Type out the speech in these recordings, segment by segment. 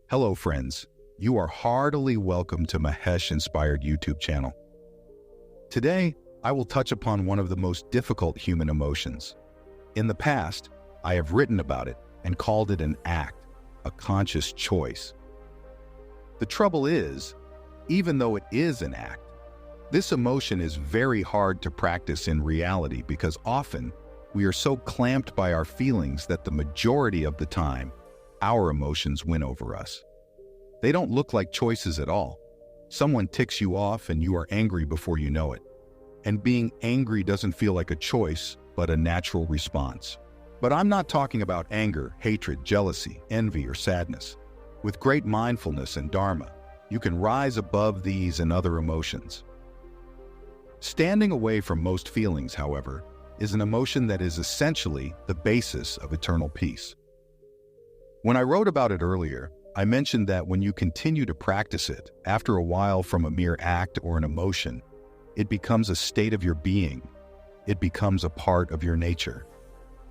Hello friends, you are heartily welcome to Mahesh Inspired YouTube channel. Today, I will touch upon one of the most difficult human emotions. In the past, I have written about it and called it an act, a conscious choice. The trouble is, even though it is an act, this emotion is very hard to practice in reality because often we are so clamped by our feelings that the majority of the time, our emotions win over us. They don't look like choices at all. Someone ticks you off and you are angry before you know it. And being angry doesn't feel like a choice, but a natural response. But I'm not talking about anger, hatred, jealousy, envy, or sadness. With great mindfulness and dharma, you can rise above these and other emotions. Standing away from most feelings, however, is an emotion that is essentially the basis of eternal peace. When I wrote about it earlier, I mentioned that when you continue to practice it, after a while from a mere act or an emotion, it becomes a state of your being. It becomes a part of your nature.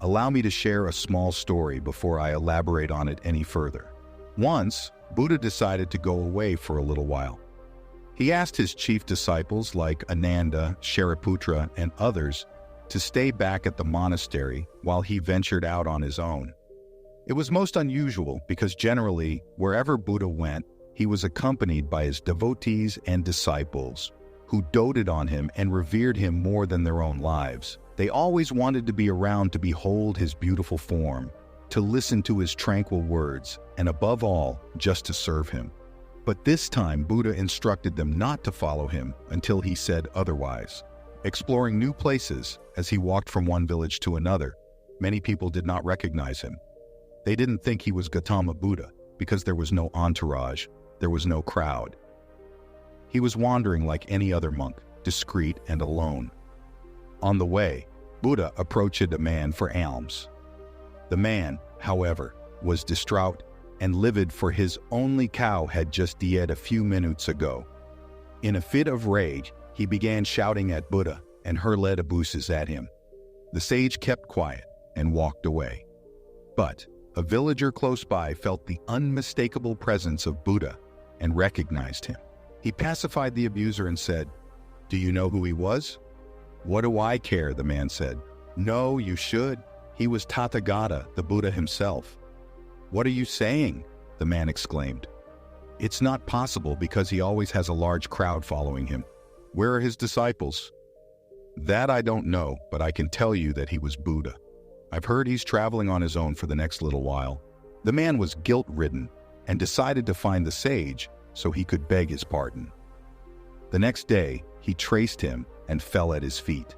Allow me to share a small story before I elaborate on it any further. Once, Buddha decided to go away for a little while. He asked his chief disciples like Ananda, Shariputra, and others to stay back at the monastery while he ventured out on his own. It was most unusual because generally, wherever Buddha went, he was accompanied by his devotees and disciples who doted on him and revered him more than their own lives. They always wanted to be around to behold his beautiful form, to listen to his tranquil words, and above all, just to serve him. But this time, Buddha instructed them not to follow him until he said otherwise. Exploring new places as he walked from one village to another, many people did not recognize him. They didn't think he was Gautama Buddha because there was no entourage, there was no crowd. He was wandering like any other monk, discreet and alone. On the way, Buddha approached a man for alms. The man, however, was distraught and livid, for his only cow had just died a few minutes ago. In a fit of rage, he began shouting at Buddha and hurled abuses at him. The sage kept quiet and walked away. But a villager close by felt the unmistakable presence of Buddha and recognized him. He pacified the abuser and said, "Do you know who he was?" "What do I care?" the man said. "No, you should. He was Tathagata, the Buddha himself." "What are you saying?" the man exclaimed. "It's not possible because he always has a large crowd following him. Where are his disciples?" "That I don't know, but I can tell you that he was Buddha. I've heard he's traveling on his own for the next little while." The man was guilt-ridden and decided to find the sage so he could beg his pardon. The next day, he traced him and fell at his feet.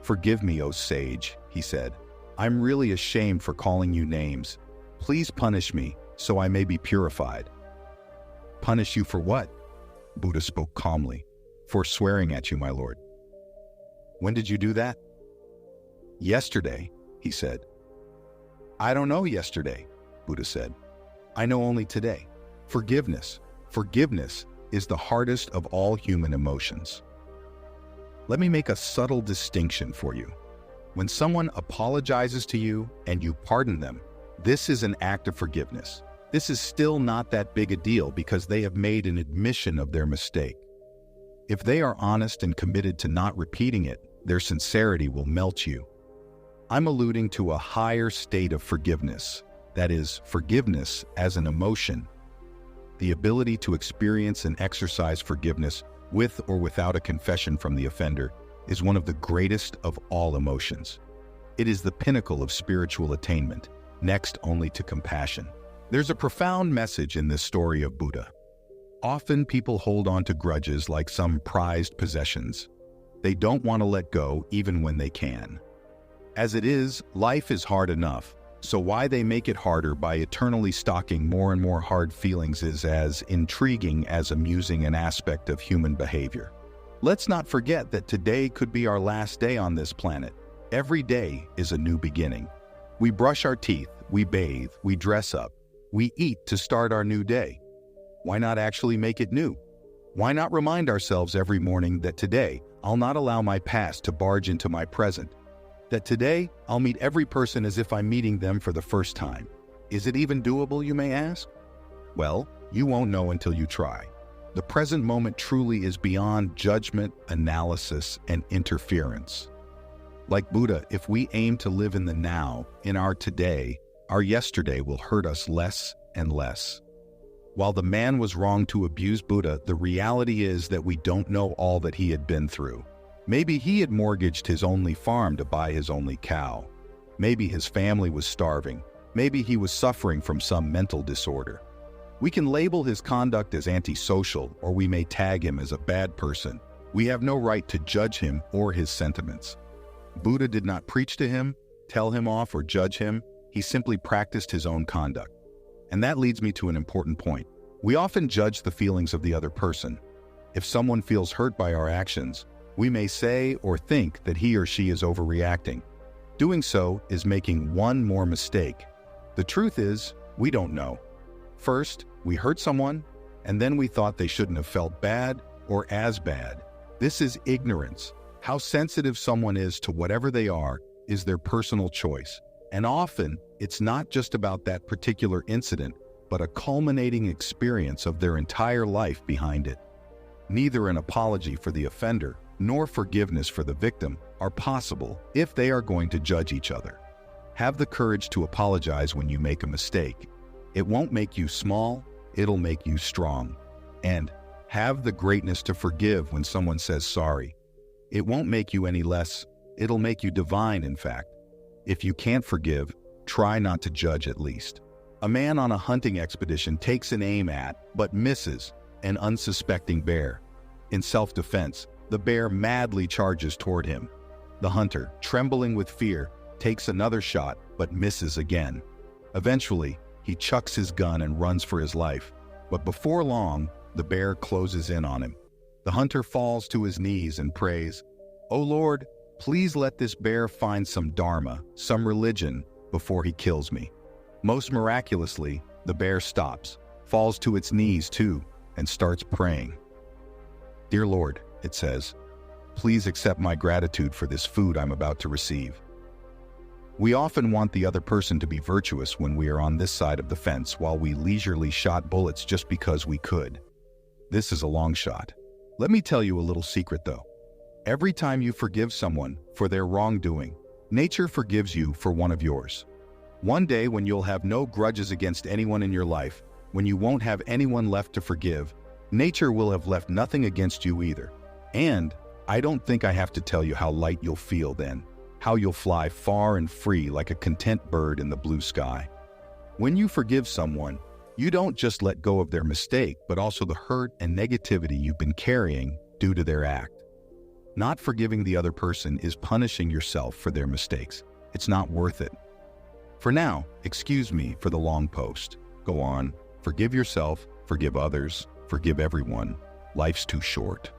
"Forgive me, O sage," he said. "I'm really ashamed for calling you names. Please punish me so I may be purified." "Punish you for what?" Buddha spoke calmly. "For swearing at you, my lord." "When did you do that?" "Yesterday," he said. "I don't know yesterday," Buddha said. "I know only today." Forgiveness. Forgiveness is the hardest of all human emotions. Let me make a subtle distinction for you. When someone apologizes to you and you pardon them, this is an act of forgiveness. This is still not that big a deal because they have made an admission of their mistake. If they are honest and committed to not repeating it, their sincerity will melt you. I'm alluding to a higher state of forgiveness, that is, forgiveness as an emotion. The ability to experience and exercise forgiveness with or without a confession from the offender is one of the greatest of all emotions. It is the pinnacle of spiritual attainment, next only to compassion. There's a profound message in this story of Buddha. Often people hold on to grudges like some prized possessions. They don't want to let go even when they can. As it is, life is hard enough, so why they make it harder by eternally stocking more and more hard feelings is as intriguing as amusing an aspect of human behavior. Let's not forget that today could be our last day on this planet. Every day is a new beginning. We brush our teeth, we bathe, we dress up, we eat to start our new day. Why not actually make it new? Why not remind ourselves every morning that today I'll not allow my past to barge into my present? That today I'll meet every person as if I'm meeting them for the first time. Is it even doable, you may ask? Well, You won't know until you try. The present moment truly is beyond judgment, analysis, and interference. Like Buddha, if we aim to live in the now, in our today, our yesterday will hurt us less and less. While the man was wrong to abuse Buddha, the reality is that we don't know all that he had been through. Maybe he had mortgaged his only farm to buy his only cow. Maybe his family was starving. Maybe he was suffering from some mental disorder. We can label his conduct as antisocial, or we may tag him as a bad person. We have no right to judge him or his sentiments. Buddha did not preach to him, tell him off, or judge him. He simply practiced his own conduct. And that leads me to an important point. We often judge the feelings of the other person. If someone feels hurt by our actions, we may say or think that he or she is overreacting. Doing so is making one more mistake. The truth is, we don't know. First, we hurt someone, and then we thought they shouldn't have felt bad or as bad. This is ignorance. How sensitive someone is to whatever they are is their personal choice. And often, it's not just about that particular incident, but a culminating experience of their entire life behind it. Neither an apology for the offender nor forgiveness for the victim are possible if they are going to judge each other. Have the courage to apologize when you make a mistake. It won't make you small, it'll make you strong. And have the greatness to forgive when someone says sorry. It won't make you any less, it'll make you divine, in fact. If you can't forgive, try not to judge at least. A man on a hunting expedition takes an aim at, but misses, an unsuspecting bear. In self-defense, the bear madly charges toward him. The hunter, trembling with fear, takes another shot, but misses again. Eventually, he chucks his gun and runs for his life. But before long, the bear closes in on him. The hunter falls to his knees and prays, "O Lord, please let this bear find some dharma, some religion, before he kills me." Most miraculously, the bear stops, falls to its knees too, and starts praying. "Dear Lord," it says, "please accept my gratitude for this food I'm about to receive." We often want the other person to be virtuous when we are on this side of the fence while we leisurely shot bullets just because we could. This is a long shot. Let me tell you a little secret though. Every time you forgive someone for their wrongdoing, nature forgives you for one of yours. One day when you'll have no grudges against anyone in your life, when you won't have anyone left to forgive, nature will have left nothing against you either. And I don't think I have to tell you how light you'll feel then, how you'll fly far and free like a content bird in the blue sky. When you forgive someone, you don't just let go of their mistake, but also the hurt and negativity you've been carrying due to their act. Not forgiving the other person is punishing yourself for their mistakes. It's not worth it. For now, excuse me for the long post. Go on, forgive yourself, forgive others, forgive everyone. Life's too short.